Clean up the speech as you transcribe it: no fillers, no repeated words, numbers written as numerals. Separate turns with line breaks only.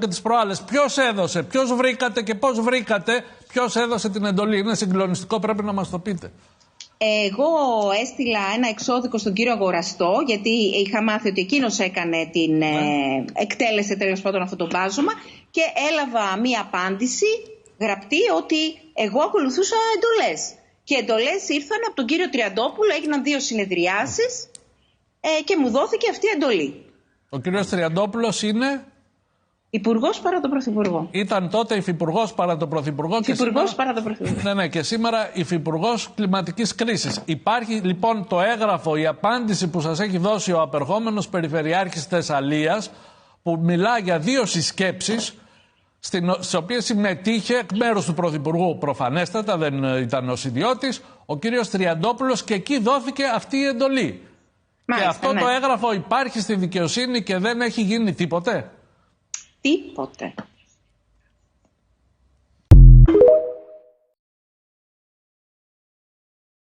Και τις προάλλες. Ποιος έδωσε, ποιος βρήκατε και πώς βρήκατε, ποιος έδωσε την εντολή? Είναι συγκλονιστικό, πρέπει να μας το πείτε.
Εγώ έστειλα ένα εξώδικο στον κύριο Αγοραστό, γιατί είχα μάθει ότι εκείνος έκανε εκτέλεσε τέλος πάντων αυτό το μπάζωμα, και έλαβα μία απάντηση γραπτή ότι εγώ ακολουθούσα εντολές. Και εντολές ήρθαν από τον κύριο Τριαντόπουλο, έγιναν 2 συνεδριάσεις και μου δόθηκε αυτή η εντολή.
Ο κύριος Τριαντόπουλος είναι
υπουργός παρά τον πρωθυπουργό.
Ήταν τότε υφυπουργός παρά τον πρωθυπουργό.
Υφυπουργός παρά τον πρωθυπουργό.
Ναι, και σήμερα υφυπουργός κλιματικής κρίσης. Υπάρχει λοιπόν το έγγραφο, η απάντηση που σας έχει δώσει ο απερχόμενος Περιφερειάρχης Θεσσαλίας, που μιλά για 2 συσκέψεις, στις οποίες συμμετείχε εκ μέρους του πρωθυπουργού, προφανέστατα, δεν ήταν ως ιδιώτης, ο κύριος Τριαντόπουλος, και εκεί δόθηκε αυτή η εντολή. Μάλιστα, και αυτό το έγγραφο υπάρχει στη δικαιοσύνη και δεν έχει γίνει τίποτε.
Τίποτε.